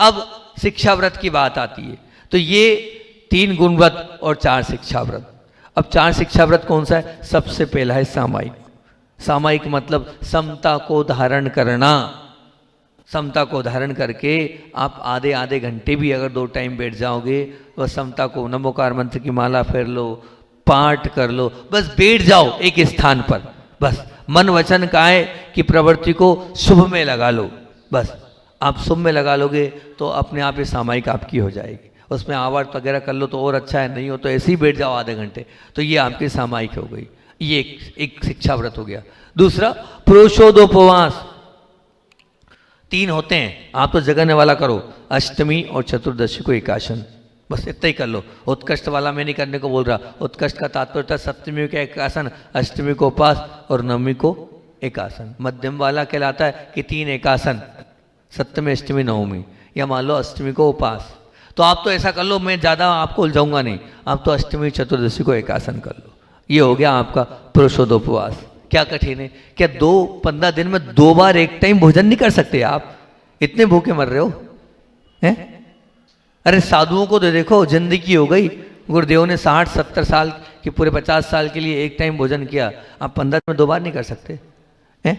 अब शिक्षा व्रत की बात आती है, तो ये 3 गुण व्रत और 4 शिक्षा व्रत। अब 4 शिक्षा व्रत कौन सा है? सबसे पहला है सामायिक। सामायिक मतलब समता को धारण करना। समता को धारण करके आप आधे आधे घंटे भी अगर 2 टाइम बैठ जाओगे, वह समता को नमोकार मंत्र की माला फेर लो, पाठ कर लो, बस बैठ जाओ एक स्थान पर, बस मन वचन काय कि प्रवृत्ति को शुभ में लगा लो। बस आप शुभ में लगा लोगे तो अपने आप ये सामायिक आपकी हो जाएगी। उसमें आवाज वगैरह कर लो तो और अच्छा है, नहीं हो तो ऐसे ही बैठ जाओ आधे घंटे, तो ये आपकी सामायिक हो गई। ये एक शिक्षा व्रत हो गया। दूसरा पुरुषोदोपवास। 3 होते हैं, आप तो जगने वाला करो, अष्टमी और चतुर्दशी को एकासन, बस इतना ही कर लो। उत्कृष्ट वाला मैं नहीं करने को बोल रहा, उत्कृष्ट का तात्पर्य था सप्तमी का एकासन, अष्टमी को उपास और नवमी को एकासन। मध्यम वाला कहलाता है कि 3 एकासन, सप्तमी अष्टमी नवमी, या मान लो अष्टमी को उपास। तो आप तो ऐसा कर लो, मैं ज़्यादा आपको उलझाऊंगा नहीं, आप तो अष्टमी चतुर्दशी को एकासन कर लो। ये हो गया आपका पुरुषोदोपवास। क्या कठिन है? क्या 15 दिन में 2 बार एक टाइम भोजन नहीं कर सकते आप? इतने भूखे मर रहे हो हैं? अरे साधुओं को तो देखो, जिंदगी हो गई, गुरुदेव ने 60-70 साल कि पूरे 50 साल के लिए एक टाइम भोजन किया, आप 15 में 2 बार नहीं कर सकते हैं?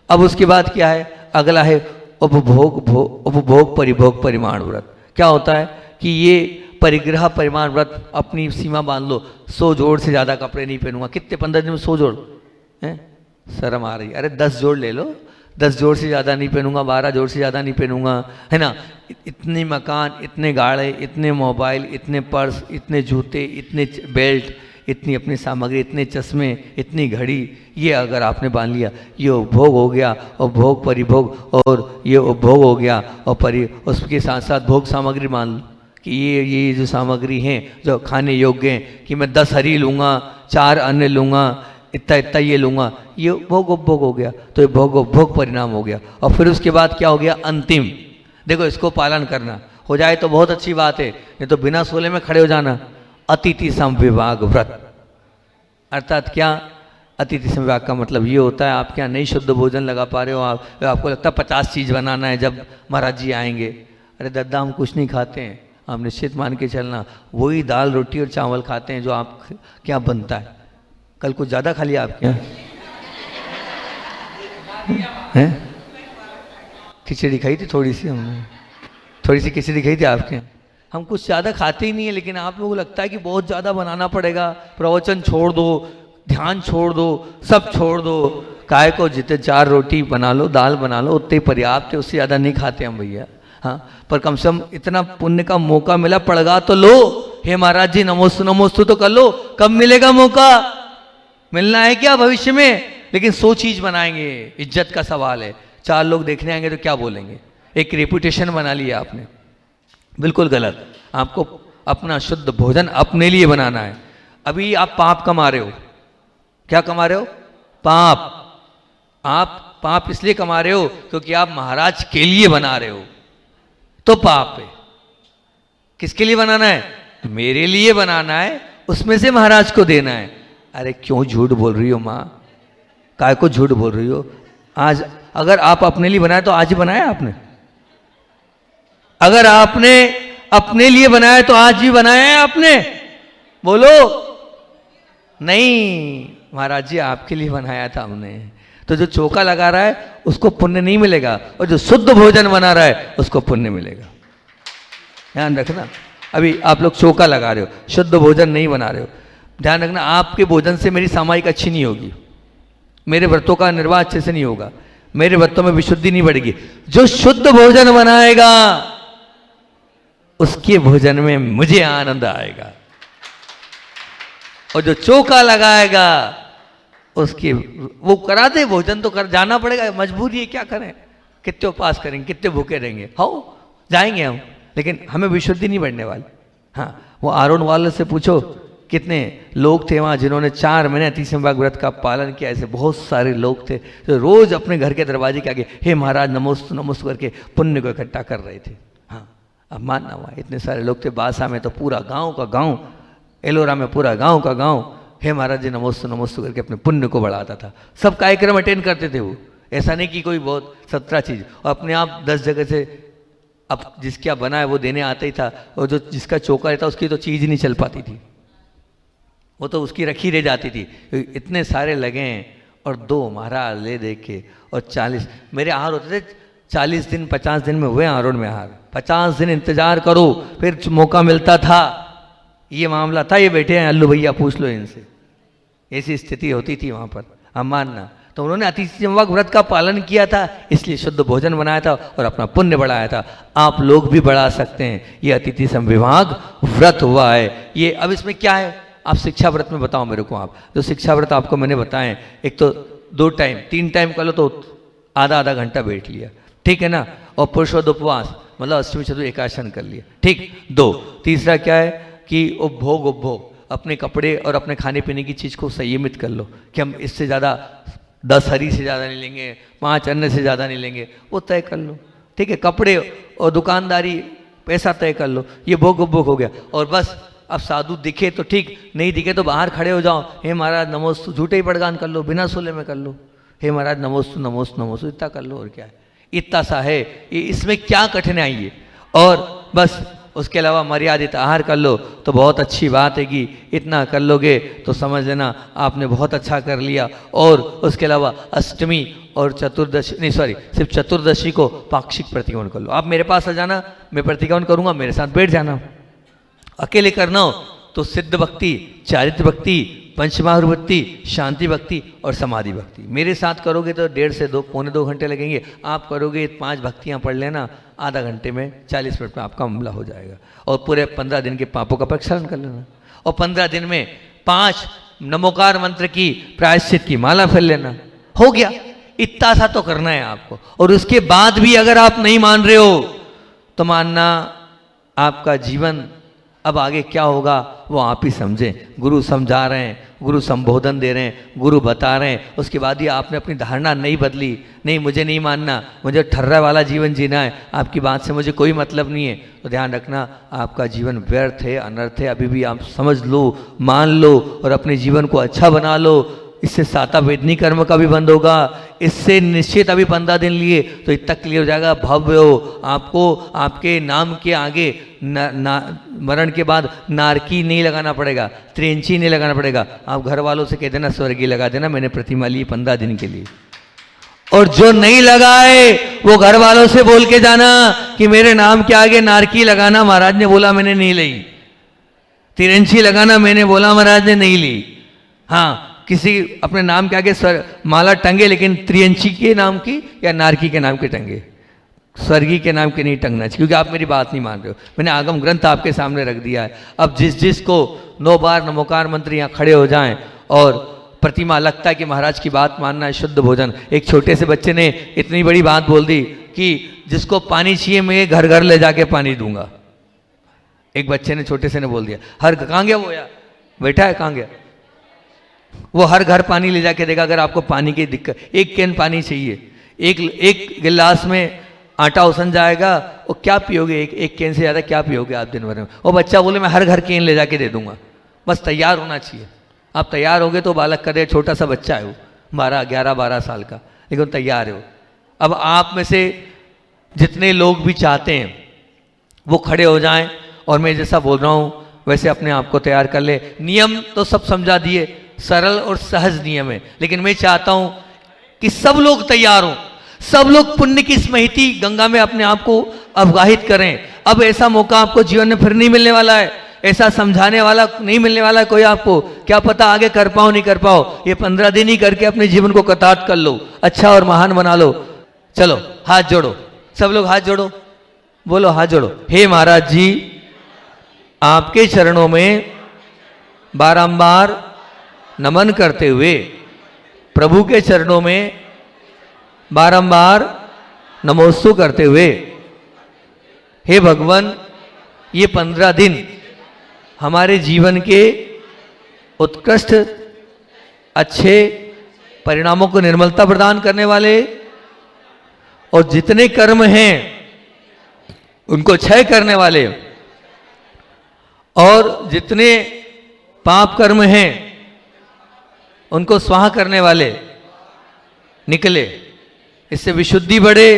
अब उसके बाद क्या है? अगला है उपभोग परिभोग परिमाण व्रत। क्या होता है कि ये परिग्रह परिमाण व्रत, अपनी सीमा बांध लो, 100 जोड़ से ज़्यादा कपड़े नहीं पहनूंगा। कितने 15 दिन में 100 जोड़ हैं? शर्म आ रही। अरे 10 जोड़ ले लो, 10 जोड़ से ज़्यादा नहीं पहनूंगा, 12 जोड़ से ज़्यादा नहीं पहनूंगा, है ना। इतने मकान, इतने गाड़े, इतने मोबाइल, इतने पर्स, इतने जूते, इतने बेल्ट, इतनी अपनी सामग्री, इतने चश्मे, इतनी घड़ी, ये अगर आपने बांध लिया, ये उपभोग हो गया। और भोग परिभोग, और ये उपभोग हो गया, और उसके साथ साथ भोग सामग्री मान लो कि ये जो सामग्री हैं जो खाने योग्य हैं, कि मैं 10 हरी लूँगा, 4 अन्य लूँगा, इतना इतना ये लूँगा, ये भोग उपभोग हो गया। तो ये भोग उपभोग परिणाम हो गया। और फिर उसके बाद क्या हो गया? अंतिम। देखो, इसको पालन करना हो जाए तो बहुत अच्छी बात है, नहीं तो बिना सोले में खड़े हो जाना। अतिथि समविभाग व्रत। अर्थात क्या? अतिथि समविभाग का मतलब ये होता है, आप क्या नहीं शुद्ध भोजन लगा पा रहे हो, आपको लगता है 50 चीज़ बनाना है जब महाराज जी आएंगे। अरे दादा, हम कुछ नहीं खाते हैं, आप निश्चित मान के चलना, वही दाल रोटी और चावल खाते हैं जो आप क्या बनता है। कल कुछ ज़्यादा खा लिया आप क्या हैं? खिचड़ी खाई थी थोड़ी सी, हमने थोड़ी सी खिचड़ी खाई थी आपके। हम कुछ ज़्यादा खाते ही नहीं है, लेकिन आप लोगों को लगता है कि बहुत ज़्यादा बनाना पड़ेगा। प्रवचन छोड़ दो, ध्यान छोड़ दो, सब छोड़ दो, काय को जितने 4 रोटी बना लो, दाल बना लो, उतने पर्याप्त है, उससे ज़्यादा नहीं खाते हम भैया। हाँ, पर कम से कम इतना पुण्य का मौका मिला, पड़गा तो लो। हे महाराज जी नमोस्तु नमोस्तु तो कर लो। कब मिलेगा मौका? मिलना है क्या भविष्य में? लेकिन 100 चीज़ बनाएंगे, इज्जत का सवाल है। 4 लोग देखने आएंगे तो क्या बोलेंगे? एक रेपुटेशन बना लिया आपने, बिल्कुल गलत। आपको अपना शुद्ध भोजन अपने लिए बनाना है। अभी आप पाप कमा रहे हो। क्या कमा रहे हो? पाप। आप पाप इसलिए कमा रहे हो क्योंकि आप महाराज के लिए बना रहे हो, तो पाप है। किसके लिए बनाना है? मेरे लिए बनाना है, उसमें से महाराज को देना है। अरे क्यों झूठ बोल रही हो माँ? काय को झूठ बोल रही हो? आज अगर आप अपने लिए बनाए तो आज ही बनाया आपने। अगर आपने अपने लिए बनाया तो आज भी बनाया है आपने? बोलो। नहीं, महाराज जी आपके लिए बनाया था हमने। तो जो चौका लगा रहा है उसको पुण्य नहीं मिलेगा, और जो शुद्ध भोजन बना रहा है उसको पुण्य मिलेगा। ध्यान रखना। अभी आप लोग चौका लगा रहे हो, शुद्ध भोजन नहीं बना रहे हो। ध्यान रखना, आपके भोजन से मेरी सामायिक अच्छी नहीं होगी, मेरे व्रतों का निर्वाह अच्छे से नहीं होगा, मेरे व्रतों में विशुद्धि नहीं बढ़ेगी। जो शुद्ध भोजन बनाएगा उसके भोजन में मुझे आनंद आएगा, और जो चौका लगाएगा उसके वो करा दे भोजन तो कर जाना पड़ेगा, मजबूरी है, क्या करें? कितने उपवास करेंगे, कितने भूखे रहेंगे? हो जाएंगे हम, लेकिन हमें विशुद्धि नहीं बढ़ने वाली। हाँ, वो आरोन वाले से पूछो कितने लोग थे वहाँ जिन्होंने 4 महीने अतिथि समविभाग व्रत का पालन किया। ऐसे बहुत सारे लोग थे जो रोज अपने घर के दरवाजे के आगे हे महाराज नमोस्तु नमोस्तु करके पुण्य को इकट्ठा कर रहे थे। हाँ, अब मानना हुआ इतने सारे लोग थे। बासा में तो पूरा गांव का गांव, एलोरा में पूरा गांव का गांव हे महाराज जी नमोस्तु नमोस्तु करके अपने पुण्य को बढ़ाता था। सब कार्यक्रम अटेंड करते थे वो, ऐसा नहीं कि कोई बहुत 17 चीज़, और अपने आप 10 जगह से अब जिसका बना है वो देने आता ही था, और जो जिसका चौका रहता उसकी तो चीज़ ही नहीं चल पाती थी, वो तो उसकी रखी रह जाती थी। इतने सारे लगे हैं और 2 महाराज ले दे के, और 40 मेरे आहार होते थे, 40 दिन 50 दिन में हुए आरोड़ में आहार, 50 दिन इंतजार करो फिर मौका मिलता था। ये मामला था, ये बैठे हैं अल्लू भैया, पूछ लो इनसे, ऐसी स्थिति होती थी वहाँ पर। हम मानना तो उन्होंने अतिथि संवाहक व्रत का पालन किया था, इसलिए शुद्ध भोजन बनाया था और अपना पुण्य बढ़ाया था। आप लोग भी बढ़ा सकते हैं, ये अतिथि संविभाग व्रत हुआ है ये। अब इसमें क्या है, आप शिक्षा व्रत में बताओ मेरे को। आप जो शिक्षा व्रत आपको मैंने बताएं, एक तो 2 टाइम 3 टाइम कर लो तो आधा आधा घंटा बैठ लिया, ठीक है ना, और पुरुषोत्तम उपवास मतलब अष्टमी चतुर्थी एकादशी कर लिया, ठीक। 2 तीसरा क्या है कि उपभोग अपने कपड़े और अपने खाने पीने की चीज़ को संयमित कर लो कि हम इससे ज़्यादा 10 हरी से ज़्यादा नहीं लेंगे, 5 अन्न से ज़्यादा नहीं लेंगे, वो तय कर लो, ठीक है। कपड़े और दुकानदारी पैसा तय कर लो, ये भोग हो गया। और बस अब साधु दिखे तो ठीक, नहीं दिखे तो बाहर खड़े हो जाओ, हे महाराज नमोस्तु, झूठे ही पड़गान कर लो, बिना सोले में कर लो, हे महाराज नमोस्तु नमोस्तु नमोस्तु, इतना कर लो, और क्या है, इतना सा है, इसमें क्या कठिनाई है। और बस उसके अलावा मर्यादित आहार कर लो तो बहुत अच्छी बात है कि इतना कर लोगे तो समझ लेना आपने बहुत अच्छा कर लिया। और उसके अलावा अष्टमी और चतुर्दशी, नहीं सॉरी, सिर्फ चतुर्दशी को पाक्षिक प्रतिक्रमण कर लो। आप मेरे पास आ जाना, मैं प्रतिक्रमण करूंगा, मेरे साथ बैठ जाना। अकेले करना हो तो सिद्ध भक्ति, चारित्र भक्ति, पंचमहाभूत भक्ति, शांति भक्ति और समाधि भक्ति। मेरे साथ करोगे तो 1.5 से 2 पौने 2 घंटे लगेंगे। आप करोगे 5 भक्तियाँ पढ़ लेना, आधा घंटे में 40 मिनट में आपका मामला हो जाएगा। और पूरे 15 दिन के पापों का प्रक्षालन कर लेना, और 15 दिन में 5 नमोकार मंत्र की प्रायश्चित की माला फेर लेना, हो गया। इतना सा तो करना है आपको। और उसके बाद भी अगर आप नहीं मान रहे हो तो मानना आपका जीवन अब आगे क्या होगा वो आप ही समझें। गुरु समझा रहे हैं, गुरु संबोधन दे रहे हैं, गुरु बता रहे हैं, उसके बाद ही आपने अपनी धारणा नहीं बदली, नहीं मुझे नहीं मानना, मुझे ठर्रा वाला जीवन जीना है, आपकी बात से मुझे कोई मतलब नहीं है, तो ध्यान रखना आपका जीवन व्यर्थ है, अनर्थ है। अभी भी आप समझ लो, मान लो और अपने जीवन को अच्छा बना लो। इससे साता वेदनी कर्म का भी बंद होगा। इससे निश्चित अभी 15 दिन लिए तो इतना क्लियर हो जाएगा, भव्य हो। आपको आपके नाम के आगे मरण के बाद नारकी नहीं लगाना पड़ेगा, त्रिंची नहीं लगाना पड़ेगा। आप घर वालों से कह देना स्वर्गीय लगा देना, मैंने प्रतिमा ली 15 दिन के लिए। और जो नहीं लगाए वो घर वालों से बोल के जाना कि मेरे नाम के आगे नारकी लगाना महाराज ने बोला, मैंने नहीं ली। तिरंची लगाना मैंने बोला, महाराज ने नहीं ली। हाँ, किसी अपने नाम के आगे माला टंगे, लेकिन त्रियंची के नाम की या नारकी के नाम के टंगे, स्वर्गीय के नाम के नहीं टंगना चाहिए, क्योंकि आप मेरी बात नहीं मान रहे हो। मैंने आगम ग्रंथ आपके सामने रख दिया है। अब जिस को 9 बार नमोकार मंत्र यहाँ खड़े हो जाएं और प्रतिमा लगता है कि महाराज की बात मानना है, शुद्ध भोजन। एक छोटे से बच्चे ने इतनी बड़ी बात बोल दी कि जिसको पानी चाहिए मैं घर घर ले जाके पानी दूंगा। एक बच्चे ने, छोटे से ने बोल दिया। हर कहाँ गया वो, यार बैठा है, कहाँ गया वो? हर घर पानी ले जाके देगा अगर आपको पानी की दिक्कत। 1 कैन पानी चाहिए, एक गिलास में आटा उसन जाएगा, और क्या पियोगे? एक कैन से ज़्यादा क्या पियोगे आप दिन भर में? वो बच्चा बोले मैं हर घर कैन ले जाके दे दूंगा। बस तैयार होना चाहिए। आप तैयार होगे तो बालक करे, छोटा सा बच्चा है वो, 11-12 साल का, लेकिन तैयार है वो। अब आप में से जितने लोग भी चाहते हैं वो खड़े हो जाएं और मैं जैसा बोल रहा हूँ वैसे अपने आप को तैयार कर ले। नियम तो सब समझा दिए, सरल और सहज नियम है, लेकिन मैं चाहता हूं कि सब लोग तैयार हों, सब लोग पुण्य की स्मृति गंगा में अपने आप को अवगाहित करें। अब ऐसा मौका आपको जीवन में फिर नहीं मिलने वाला है, ऐसा समझाने वाला नहीं मिलने वाला है कोई आपको। क्या पता आगे कर पाओ नहीं कर पाओ। ये 15 दिन ही करके अपने जीवन को कृतार्थ कर लो, अच्छा और महान बना लो। चलो हाथ जोड़ो, सब लोग हाथ जोड़ो, बोलो हाथ जोड़ो। हे महाराज जी, आपके चरणों में बारंबार नमन करते हुए, प्रभु के चरणों में बारंबार नमोस्तु करते हुए, हे भगवान, ये 15 दिन हमारे जीवन के उत्कृष्ट अच्छे परिणामों को निर्मलता प्रदान करने वाले, और जितने कर्म हैं उनको क्षय करने वाले, और जितने पाप कर्म हैं उनको स्वाहा करने वाले निकले। इससे विशुद्धि बढ़े।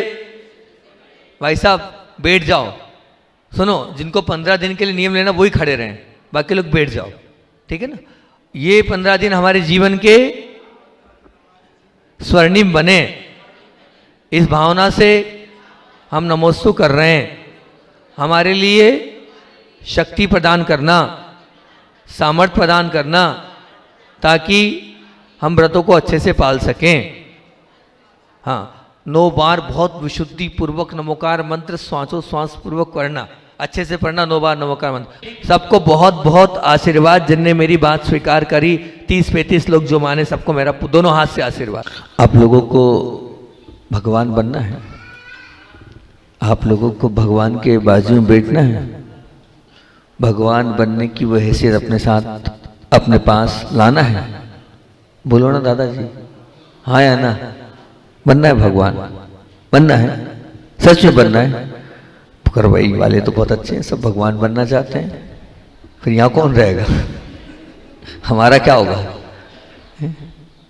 भाई साहब बैठ जाओ। सुनो, जिनको 15 दिन के लिए नियम लेना वही खड़े रहें, बाकी लोग बैठ जाओ, ठीक है ना। ये 15 दिन हमारे जीवन के स्वर्णिम बने, इस भावना से हम नमोस्तु कर रहे हैं। हमारे लिए शक्ति प्रदान करना, सामर्थ्य प्रदान करना, ताकि हम व्रतों को अच्छे से पाल सकें। हाँ, 9 बार बहुत विशुद्धि पूर्वक नमोकार मंत्र श्वास पूर्वक पढ़ना, अच्छे से पढ़ना 9 बार नमोकार मंत्र। सबको बहुत बहुत आशीर्वाद, जिनने मेरी बात स्वीकार करी, 30-35 लोग जो माने, सबको मेरा दोनों हाथ से आशीर्वाद। आप लोगों को भगवान बनना है, आप लोगों को भगवान के बाजू में बैठना है। भगवान बनने की वो हैसियत अपने साथ, अपने पास लाना है। बोलो ना दादाजी, हाँ या ना? बनना है, भगवान बनना है, सच में बनना है। करवाई वाले तो बहुत अच्छे हैं, सब भगवान बनना चाहते हैं, फिर यहाँ कौन रहेगा? हमारा क्या होगा?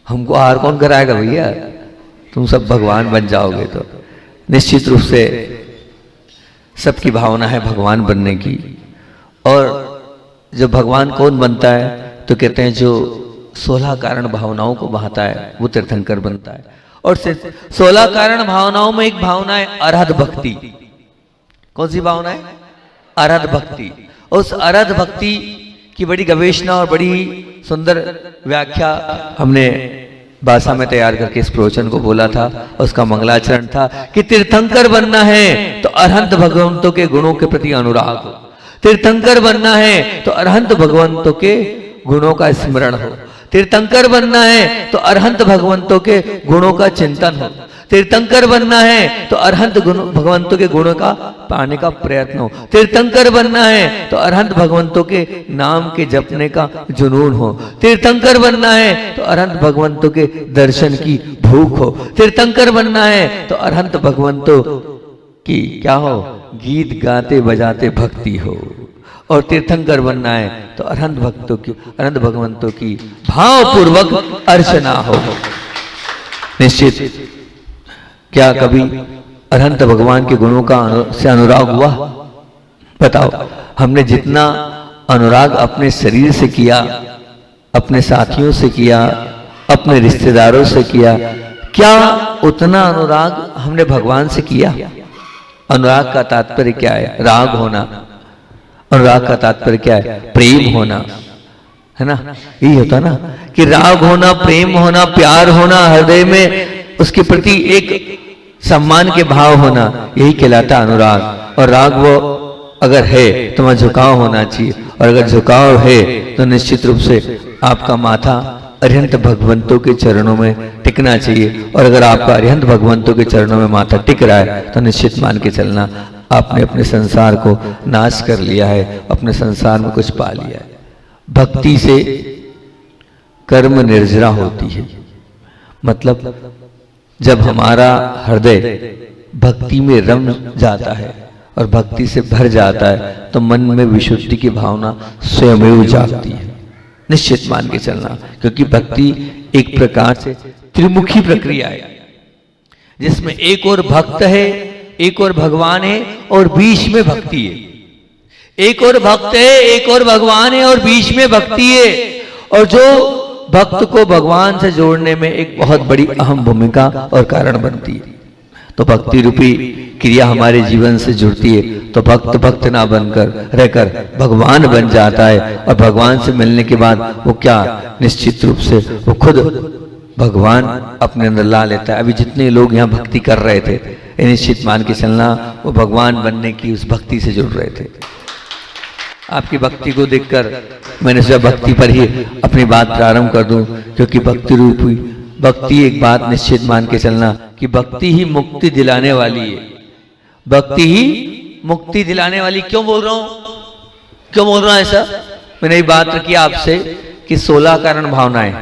हमको आहार कौन कराएगा भैया? तुम सब भगवान बन जाओगे तो निश्चित रूप से सबकी भावना है भगवान बनने की। और जब भगवान कौन बनता है तो कहते हैं जो 16 कारण भावनाओं को बहाता है वो तीर्थंकर बनता है। और 16 कारण भावनाओं में एक भावना है अरहत भक्ति। कौन सी भावना है? अरहत भक्ति। उस अरहत भक्ति की बड़ी गवेषणा और बड़ी सुंदर व्याख्या हमने भाषा में तैयार करके इस प्रवचन को बोला था। उसका मंगलाचरण था कि तीर्थंकर बनना है तो अरहंत भगवंतों के गुणों के प्रति अनुराग हो। तीर्थंकर बनना है तो अरहंत भगवंतों के गुणों का स्मरण हो। तीर्थंकर बनना है तो अरहंत भगवंतों के गुणों का चिंतन हो। तीर्थंकर बनना है तो अरहंत भगवंतों के गुणों का पाने का प्रयत्न हो। तीर्थंकर बनना है तो अरहंत भगवंतों के नाम के जपने का जुनून हो। तीर्थंकर बनना है तो अरहंत भगवंतों के दर्शन की भूख हो। तीर्थंकर बनना है तो अरहंत भगवंतों की क्या हो? गीत गाते बजाते भक्ति हो। और तीर्थंकर बनना है तो अरहंत भगवंतों की भावपूर्वक अर्चना हो। निश्चित क्या कभी अरहंत भगवान के गुणों का से अनुराग हुआ? बताओ। हमने जितना अनुराग अपने शरीर से किया, अपने साथियों से किया, अपने रिश्तेदारों से किया, क्या उतना अनुराग हमने भगवान से किया? अनुराग का तात्पर्य क्या है? राग होना। अनुराग का तात्पर्य क्या है? प्रेम होना, है ना? यही होता ना कि राग होना, प्रेम होना, प्यार होना, हृदय में उसके प्रति एक सम्मान के भाव होना, यही कहलाता अनुराग। और राग वो अगर है तो वहां झुकाव होना चाहिए, और अगर झुकाव है तो निश्चित रूप से आपका माथा अरिहंत भगवंतों के चरणों में टिकना चाहिए। और अगर आपका अरिहंत भगवंतों के चरणों में माथा टिक रहा है तो निश्चित मान के चलना आपने अपने संसार को नाश कर लिया है, अपने संसार में कुछ पा लिया है। भक्ति से कर्म निर्जरा होती है। मतलब जब हमारा हृदय भक्ति में रम जाता है और भक्ति से भर जाता है तो मन में विशुद्धि की भावना स्वयं जागती है। निश्चित मान के चलना, क्योंकि भक्ति एक प्रकार से त्रिमुखी प्रक्रिया है, जिसमें एक और भक्त है, एक और भगवान है, और बीच में भक्ति है। एक और भक्त है, एक और भगवान है, और बीच में भक्ति है। और जो भक्त को भगवान से जोड़ने में एक बहुत बड़ी अहम भूमिका और कारण बनती है। तो भक्ति रूपी क्रिया हमारे जीवन से जुड़ती है तो भक्त ना बनकर रहकर भगवान बन जाता है। और भगवान से मिलने के बाद वो क्या, निश्चित रूप से वो खुद भगवान अपने अंदर ला लेता है। अभी जितने लोग यहाँ भक्ति कर रहे थे, निश्चित मान के चलना वो भगवान बनने की उस भक्ति से जुड़ रहे थे। आपकी भक्ति को देखकर मैंने सोचा भक्ति पर ही अपनी बात प्रारंभ कर दूं, क्योंकि भक्ति रूपी भक्ति एक बात निश्चित मान के चलना कि भक्ति ही मुक्ति दिलाने वाली है। भक्ति ही मुक्ति दिलाने वाली। क्यों बोल रहा हूं? क्यों बोल रहा हूं ऐसा? मैंने ये बात रखी आपसे कि 16 कारण भावनाएं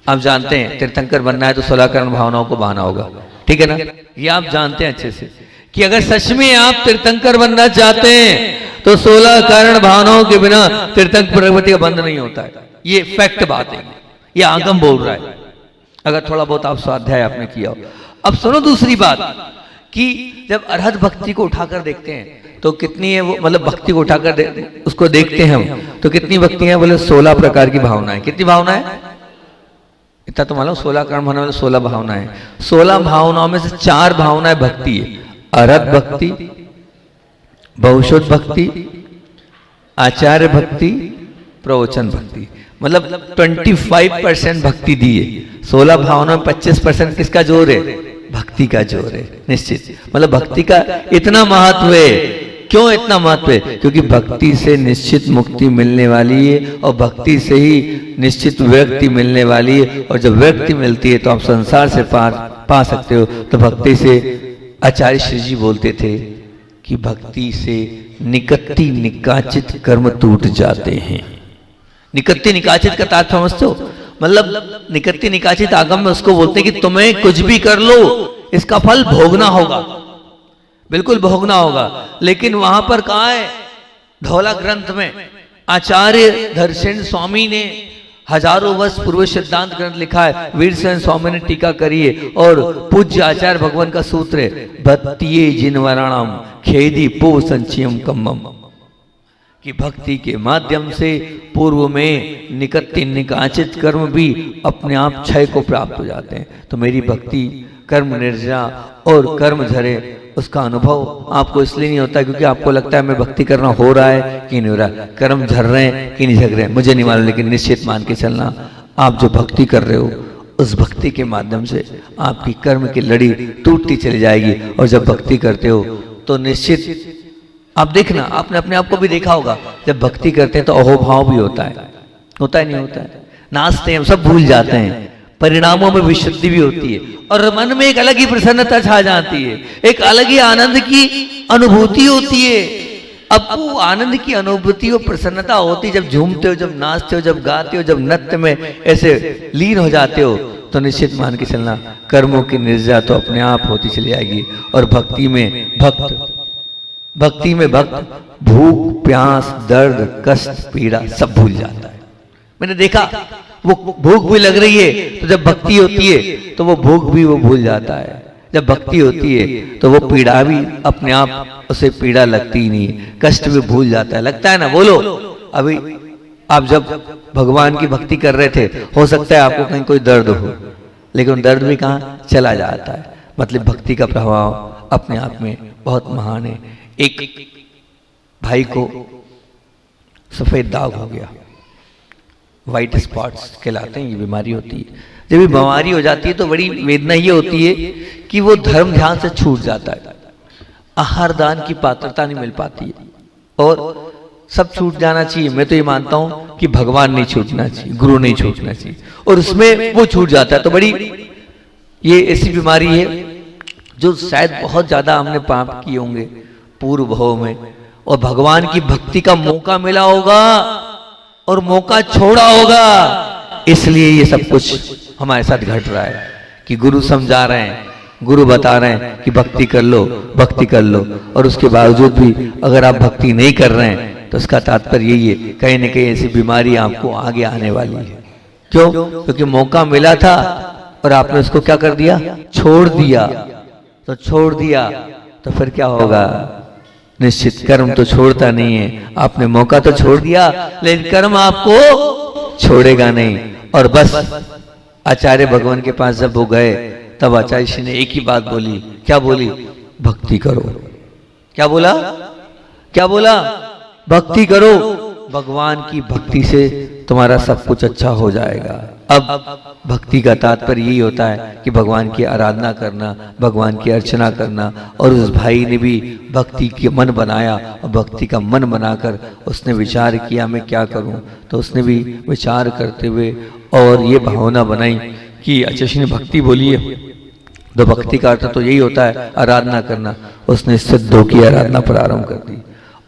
आप जानते हैं। तीर्थंकर बनना है तो 16 कारण भावनाओं को बहाना होगा, ठीक है ना? ये आप जानते हैं अच्छे से कि अगर सच में आप तीर्थंकर बनना चाहते हैं तो 16 कारण भावनाओं के बिना तीर्थंकर प्रगति का बंद नहीं होता है। ये फैक्ट बात है, ये आगम बोल रहा है। अगर थोड़ा बहुत आप स्वाध्याय आपने किया हो। अब सुनो दूसरी बात कि जब अरहत भक्ति को उठाकर देखते हैं तो कितनी है वो, मतलब भक्ति को उठाकर उसको देखते हैं हम तो कितनी भक्ति है? बोले 16 प्रकार की भावनाएं। कितनी भावनाएं? इतना तो मालूम 16 कर्म होने वाले 16 भावनाएं। 16 भावनाओं में से 4 भावनाएं भक्ति है। अरहत भक्ति, बहुशुद्ध भक्ति, आचार्य भक्ति, प्रवचन भक्ति। मतलब 25% भक्ति दी है। 16 भावनाओं में 25% किसका जोर है? भक्ति का जोर है निश्चित। मतलब भक्ति का इतना महत्व है। क्यों इतना महत्व है? क्योंकि भक्ति से निश्चित मुक्ति मिलने वाली है और भक्ति से ही निश्चित व्यक्ति मिलने वाली है। और जब व्यक्ति मिलती है तो आप संसार से पार पा सकते हो। तो भक्ति से आचार्य श्री जी बोलते थे कि भक्ति से निकत्ति निकाचित कर्म टूट जाते हैं। निकत्ति निकाचित का तात्पर्य समझते हो? मतलब निकत्ति निकाचित आगम में उसको बोलते हैं कि तुम्हें कुछ भी कर लो इसका फल भोगना होगा, बिल्कुल भोगना होगा। लेकिन वहां पर कहा है धौला ग्रंथ में आचार्य धरसेन स्वामी ने हजारों वर्ष पूर्व सिद्धांत ग्रंथ लिखा है, वीरसेन स्वामी ने टीका करी है और पूज्य आचार्य भगवान का सूत्र है भक्तिये जिनवराणाम खेदी पो संचयम कम्मम, कि भक्ति के माध्यम से पूर्व में निकत्ति निकाचित कर्म भी अपने आप क्षय को प्राप्त हो जाते हैं। तो मेरी भक्ति कर्म निर्जरा और कर्म झरे उसका अनुभव आपको इसलिए नहीं होता क्योंकि आपको लगता है मैं भक्ति करना हो रहा है कि नहीं हो रहा है, कर्म झर रहे हैं कि नहीं झर रहे हैं, मुझे नहीं मालूम। लेकिन निश्चित मान के चलना आप जो भक्ति कर रहे हो उस भक्ति के माध्यम से आपकी कर्म की लड़ी टूटती चली जाएगी। और जब भक्ति करते हो तो निश्चित आप देखना, आपने अपने आप को भी देखा होगा, जब भक्ति करते हैं तो अहोभाव भी होता है नहीं होता है, नाचते हैं, सब भूल जाते हैं, परिणामों में विशुद्धि भी होती है और मन में एक अलग ही प्रसन्नता छा जाती है, एक अलग ही आनंद की अनुभूति होती है। अब वो आनंद की अनुभूति और प्रसन्नता होती जब झूमते हो, जब नाचते हो, जब गाते हो, जब नृत्य में ऐसे लीन हो जाते हो तो निश्चित मान के चलना कर्मों की निर्जरा तो अपने आप होती चली आएगी। और भक्ति में भक्त भूख प्यास दर्द कष्ट पीड़ा सब भूल जाता है। मैंने देखा वो भूख भी लग रही है तो जब भक्ति होती है तो वो भूख भी वो भूल जाता है, जब भक्ति होती है तो वो पीड़ा भी अपने आप उसे पीड़ा लगती ही नहीं, कष्ट भी भूल जाता है। लगता है ना? बोलो, अभी आप जब भगवान की भक्ति कर रहे थे हो सकता है आपको कहीं कोई दर्द हो, लेकिन दर्द भी कहाँ चला जाता है। मतलब भक्ति का प्रभाव अपने आप में बहुत महान है। एक भाई को सफेद दाग हो गया, व्हाइट स्पॉट्स कहलाते हैं, ये बीमारी होती है। जब ये बीमारी हो जाती है तो बड़ी वेदना ये होती है कि वो धर्म ध्यान से छूट जाता है, आहार दान की पात्रता नहीं मिल पाती है और सब छूट जाना चाहिए। मैं तो ये मानता हूं कि भगवान नहीं छूटना चाहिए, गुरु नहीं छूटना चाहिए, और उसमें वो छूट जाता है। तो बड़ी ये ऐसी बीमारी है जो शायद बहुत ज्यादा हमने पाप किए होंगे पूर्व भव में और भगवान की भक्ति का मौका मिला होगा और मौका छोड़ा होगा, इसलिए ये सब कुछ हमारे साथ घट रहा है कि गुरु समझा रहे हैं, गुरु बता रहे हैं कि भक्ति कर लो, भक्ति कर लो, और उसके बावजूद भी अगर आप भक्ति नहीं कर रहे हैं तो उसका तात्पर्य यही है कहीं ना कहीं ऐसी बीमारी आपको आगे आने वाली है। क्यों? क्योंकि मौका मिला था और आपने उसको क्या कर दिया? छोड़ दिया। तो छोड़ दिया तो फिर क्या होगा? निश्चित कर्म तो छोड़ता नहीं है, आपने मौका तो छोड़ दिया लेकिन कर्म आपको छोड़ेगा नहीं। और बस आचार्य भगवान के पास जब वो गए तब आचार्य श्री ने एक ही बात बोली। क्या बोली? भक्ति करो। क्या बोला? क्या बोला? भक्ति करो। भगवान की भक्ति से तुम्हारा सब कुछ अच्छा हो जाएगा। अब भक्ति का तात्पर्य यही होता है कि भगवान की आराधना करना, भगवान की अर्चना करना। और उस भाई ने भी भक्ति के मन बनाया और भक्ति का मन बनाकर उसने विचार किया मैं क्या करूं। तो उसने भी विचार करते हुए और ये भावना बनाई कि अच्छा श्री ने भक्ति बोली है तो भक्ति का अर्थ तो यही होता है आराधना करना। उसने सिद्धों की आराधना प्रारंभ कर दी।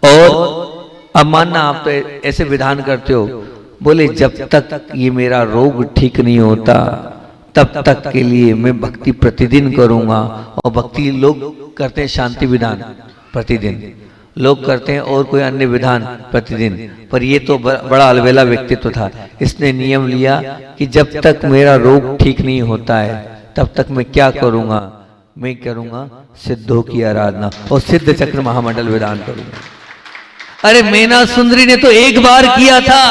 और अब मानना आप तो ऐसे विधान करते हो, बोले जब तक ये मेरा रोग ठीक नहीं होता तब तक के लिए मैं भक्ति प्रतिदिन करूंगा। और भक्ति लोग करते हैं शांति विधान प्रतिदिन, लोग करते हैं और कोई अन्य विधान प्रतिदिन, पर ये तो बड़ा अलबेला व्यक्तित्व था। इसने नियम लिया कि जब तक मेरा रोग ठीक नहीं होता है तब तक मैं क्या करूंगा? मैं करूंगा सिद्धों की आराधना और सिद्ध चक्र महामंडल विधान करूंगा। अरे मैना सुंदरी ने तो एक बार किया था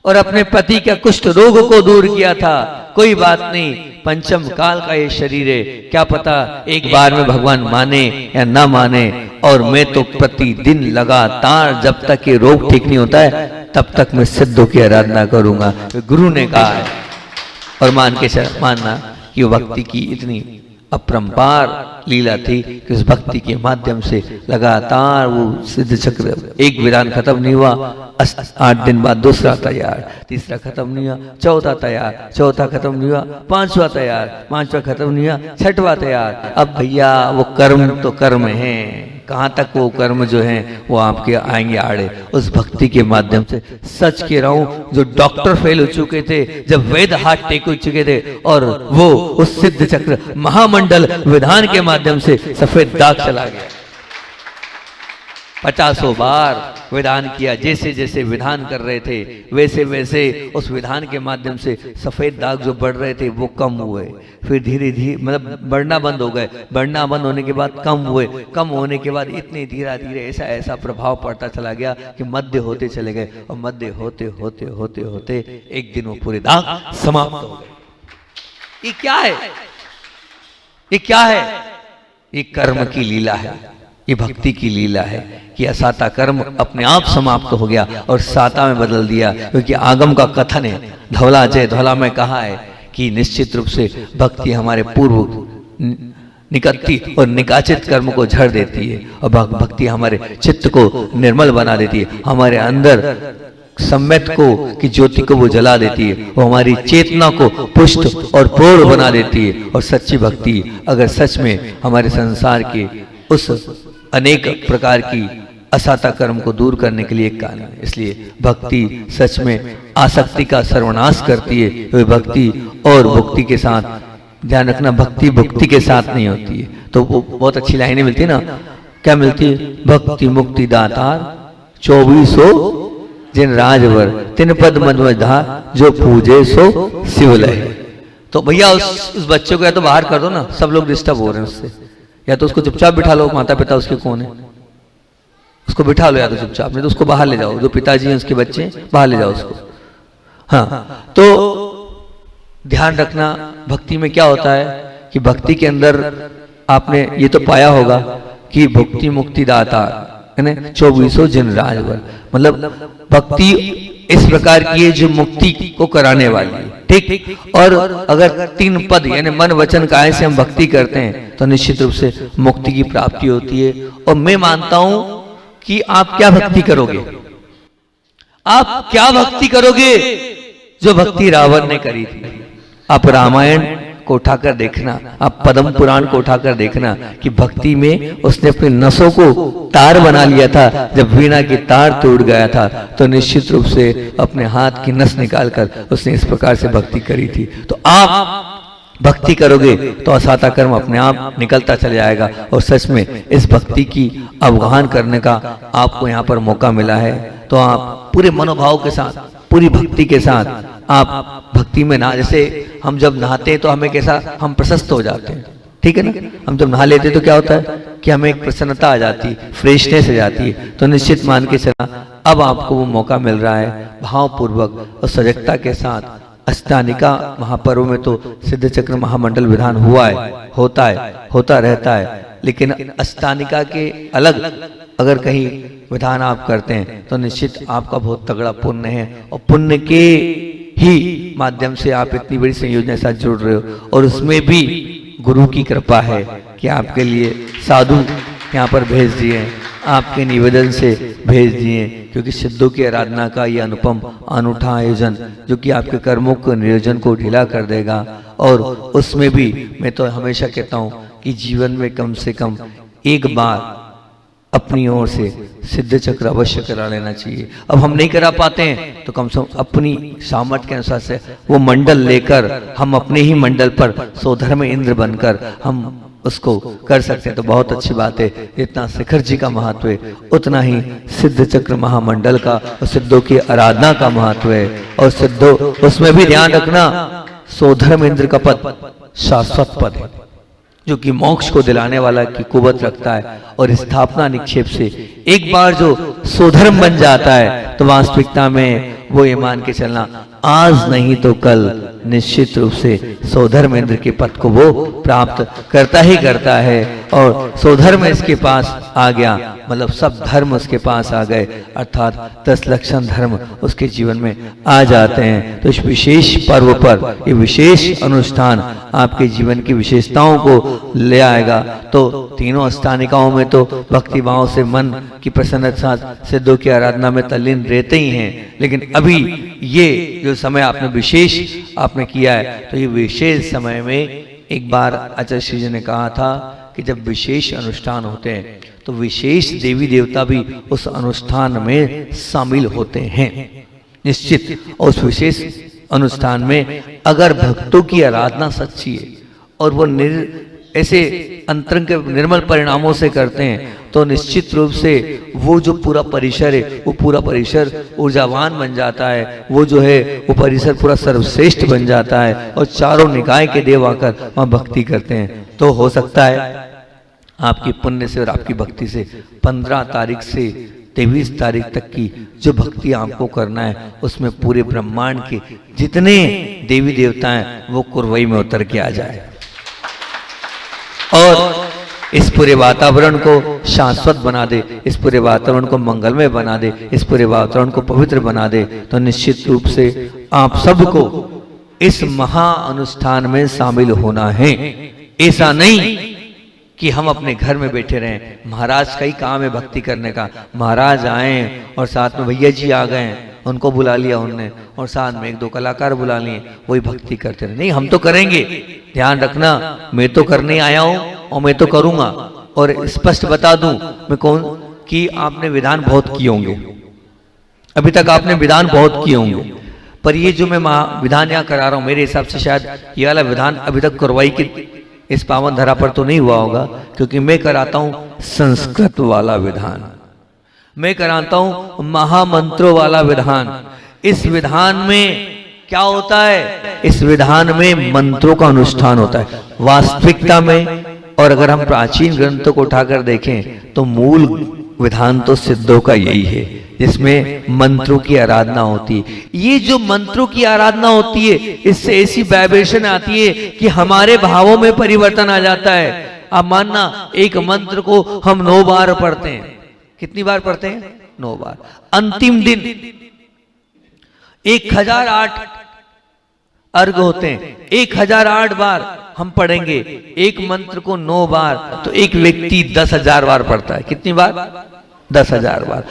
और अपने पति के कुष्ठ रोग को दूर किया था। कोई बात नहीं, पंचम काल का ये शरीर है, क्या पता एक बार में भगवान माने या ना माने। और मैं तो प्रतिदिन लगातार जब तक ये रोग ठीक नहीं होता है तब तक मैं सिद्धों की आराधना करूंगा। गुरु ने कहा है और मानना कि भक्ति की इतनी अपरंपार लीला थी कि उस भक्ति के माध्यम से लगातार वो सिद्ध चक्र, एक विधान खत्म नहीं हुआ, 8 दिन बाद दूसरा तैयार, तीसरा खत्म नहीं हुआ, चौथा तैयार, चौथा खत्म नहीं हुआ, पांचवा तैयार, पांचवा खत्म नहीं हुआ, छठवा तैयार। अब भैया वो कर्म तो कर्म है, कहाँ तक वो कर्म जो है वो आपके आएंगे आड़े। उस भक्ति के माध्यम से सच कह रहा हूं, जो डॉक्टर फेल हो चुके थे, जब वेद हाथ टेक हो चुके थे, और वो उस सिद्ध चक्र महामंडल विधान के माध्यम से सफेद दाग चला गया। 50 बार विधान किया, जैसे जैसे विधान कर रहे थे वैसे वैसे उस विधान के माध्यम से सफेद दाग जो बढ़ रहे थे वो कम हुए, फिर धीरे धीरे मतलब बढ़ना बंद हो गए, बढ़ना बंद होने के बाद कम हुए, कम होने के बाद इतने धीरे धीरे ऐसा ऐसा प्रभाव पड़ता चला गया कि मध्य होते चले गए, और मध्य होते होते होते होते एक दिन वो पूरे दाग समाप्त हो गए। ये क्या है? ये क्या है? ये कर्म की लीला है, ये भक्ति की लीला है कि असाता कर्म अपने आप समाप्त हो गया और साता में बदल दिया। क्योंकि आगम का कथन है, धवला जय धवला में कहा है कि निश्चित रूप से भक्ति हमारे पूर्व निकटती और निकाचित कर्म को झड़ देती है, और भक्ति हमारे चित्त को निर्मल बना देती है, हमारे अंदर सम्यक को की ज्योति को वो जला देती है, वो हमारी चेतना को पुष्ट और प्रौढ़ बना देती है। और सच्ची भक्ति अगर सच में हमारे संसार के उस अनेक प्रकार की असाता कर्म को दूर करने के लिए एक कारण है। इसलिए भक्ति सच में आसक्ति का सर्वनाश करती है। वह भक्ति और भक्ति के साथ, ध्यान रखना, भक्ति भक्ति के साथ नहीं होती है। तो वो बहुत अच्छी लाइनें मिलती है ना, क्या मिलती है? भक्ति मुक्ति दातार 2400 जिन राजवर तिन पद मधुधार जो पूजे सो शिवलय। तो भैया उस बच्चे को या तो बाहर कर दो ना, सब लोग डिस्टर्ब हो रहे हैं उससे, या तो उसको चुपचाप बिठा लो, माता पिता उसके कौन है उसको बिठा लो, या तो चुपचाप, नहीं तो उसको बाहर ले जाओ, जो पिताजी हैं उसके बच्चे बाहर ले जाओ उसको। हाँ, तो ध्यान रखना भक्ति में क्या होता है कि भक्ति के अंदर आपने ये तो पाया होगा कि भक्ति मुक्ति दाता 2400 जिन राजवर, मतलब भक्ति इस प्रकार की है जो मुक्ति को कराने वाली है, ठीक। और अगर 3 पद यानी मन वचन काया से हम भक्ति करते हैं तो निश्चित रूप से मुक्ति की प्राप्ति होती है। और मैं मानता हूं कि आप क्या भक्ति करोगे, आप क्या भक्ति करोगे? जो भक्ति रावण ने करी थी। आप रामायण को उठाकर देखना, आप पद्म पुराण को उठाकर देखना कि भक्ति में उसने अपनी नसों को तार बना लिया था। जब वीणा की तार टूट गया था तो निश्चित रूप से अपने हाथ की नस निकालकर उसने इस प्रकार से भक्ति करी थी। तो आप भक्ति करोगे तो असाता कर्म अपने आप निकलता चला जाएगा। और सच में इस भक्ति की अवगाहन करने का आपको यहाँ पर मौका मिला है, तो आप पूरे मनोभाव के साथ, पूरी भक्ति के साथ आप भक्ति में ना, जैसे हम जब नहाते हैं तो हमें कैसा, हम प्रशस्त हो जाते हैं, ठीक है ना। हम जब नहा लेते तो क्या होता है कि हमें एक प्रसन्नता आ जाती, फ्रेशनेस आ जाती है। तो निश्चित मान के चला अब आपको वो मौका मिल रहा है भावपूर्वक और सजगता के साथ। अष्टानिका महापर्व में तो सिद्ध चक्र महामंडल विधान हुआ है, होता है, होता रहता है, लेकिन अष्टानिका के अलग अगर कहीं विधान आप करते हैं तो निश्चित आपका बहुत तगड़ा पुण्य है, और पुण्य के ही माध्यम से आप इतनी बड़ी संयोजन के साथ जुड़ रहे हो। और उसमें भी गुरु की कृपा है कि आपके लिए साधु यहाँ पर भेज दिए, आपके निवेदन से भेज दिए, क्योंकि सिद्धों की आराधना का ये अनुपम अनूठा आयोजन जो कि आपके कर्मों के नियोजन को ढीला कर देगा। और उसमें भी मैं तो हमेशा कहता हूँ कि जीवन में कम से कम एक बार अपनी ओर से सिद्ध चक्र अवश्य करा लेना चाहिए। अब हम नहीं करा पाते हैं तो कम से कम अपनी सामर्थ्य के अनुसार से वो मंडल लेकर हम अपने ही मंडल पर स्वधर्म इंद्र बनकर हम उसको कर सकते हैं, तो बहुत अच्छी बात है। जितना शिखर जी का महत्व है उतना ही सिद्ध चक्र महामंडल का और सिद्धों की आराधना का महत्व है। और सिद्धों, उसमें भी ध्यान रखना, स्वधर्म इंद्र का पद शाश्वत पद है, जो कि मोक्ष को दिलाने वाला की कुवत रखता है, और स्थापना निक्षेप से एक बार जो स्वधर्म बन जाता है तो वास्तविकता में वो ये मान के चलना आज नहीं तो कल निश्चित रूप से स्वधर्मेंद्र के पद को वो प्राप्त करता ही करता है। और स्वधर्म इसके पास आ गया, मतलब सब धर्म उसके पास आ गए, अर्थात 10 लक्षण धर्म उसके जीवन में आ जाते हैं। तो इस विशेष पर्व पर ये विशेष अनुष्ठान आपके जीवन की विशेषताओं को ले आएगा। तो तीनों स्थानिकाओं में तो भक्ति भाव से मन की प्रसन्नता सिद्धों की आराधना में तल्लीन रहते ही हैं, लेकिन अभी ये जो समय आपने विशेष आपने किया है, तो ये विशेष समय में एक बार आचार्य श्री जी ने कहा था कि जब विशेष अनुष्ठान होते हैं तो विशेष देवी देवता भी उस अनुष्ठान में शामिल होते हैं निश्चित। और उस विशेष अनुष्ठान में अगर भक्तों की आराधना सच्ची है और वो ऐसे अंतरंग के निर्मल परिणामों से करते हैं, तो निश्चित रूप से वो जो पूरा परिसर है वो पूरा परिसर ऊर्जावान बन जाता है, वो जो है वो परिसर पूरा सर्वश्रेष्ठ बन जाता है, और चारों निकाय के देव आकर वहाँ भक्ति करते हैं। तो हो सकता है आपकी पुण्य से और आपकी भक्ति से 15 तारीख से 23 तारीख तक की जो भक्ति आपको करना है उसमें पूरे ब्रह्मांड के जितने देवी देवता हैं वो कुरवई में उतर के आ जाए और इस पूरे वातावरण को शाश्वत बना दे, इस पूरे वातावरण को मंगलमय बना दे, इस पूरे वातावरण को पवित्र बना दे। तो निश्चित रूप से आप सबको इस महा अनुष्ठान में शामिल होना है। ऐसा नहीं कि हम अपने घर में बैठे रहें, महाराज का ही काम है भक्ति करने का, महाराज आए और साथ में भैया जी आ गए, उनको बुला लिया उनने, और साथ में 1-2 कलाकार बुला लिए, वही भक्ति करते रहे। नहीं, हम तो करेंगे, ध्यान रखना, मैं तो करने आया हूं और मैं तो करूंगा। और स्पष्ट बता दूं मैं कौन कि आपने विधान बहुत किए होंगे, अभी तक आपने विधान बहुत किए होंगे, पर ये जो मैं विधान यहाँ करा रहा हूं मेरे हिसाब से शायद ये वाला विधान अभी तक करवाई की इस पावन धरा पर तो नहीं हुआ होगा, क्योंकि मैं कराता हूं संस्कृत वाला विधान, मैं कराता हूं महामंत्रों वाला विधान। इस विधान में क्या होता है? इस विधान में मंत्रों का अनुष्ठान होता है वास्तविकता में। और अगर हम प्राचीन ग्रंथों को उठाकर देखें तो मूल विधान तो सिद्धों का यही है, जिसमें मंत्रों की आराधना होती है। ये जो मंत्रों की आराधना होती है, इससे ऐसी वाइब्रेशन आती है कि हमारे भावों में परिवर्तन आ जाता है। आप मानना, एक मंत्र को हम 9 बार पढ़ते हैं, कितनी बार पढ़ते हैं? 9 बार। अंतिम दिन 1008 अर्घ होते हैं, 1008 बार हम पढ़ेंगे एक मंत्र को 9 बार, तो एक व्यक्ति 10,000 बार पढ़ता है। कितनी बार? 10,000 बार।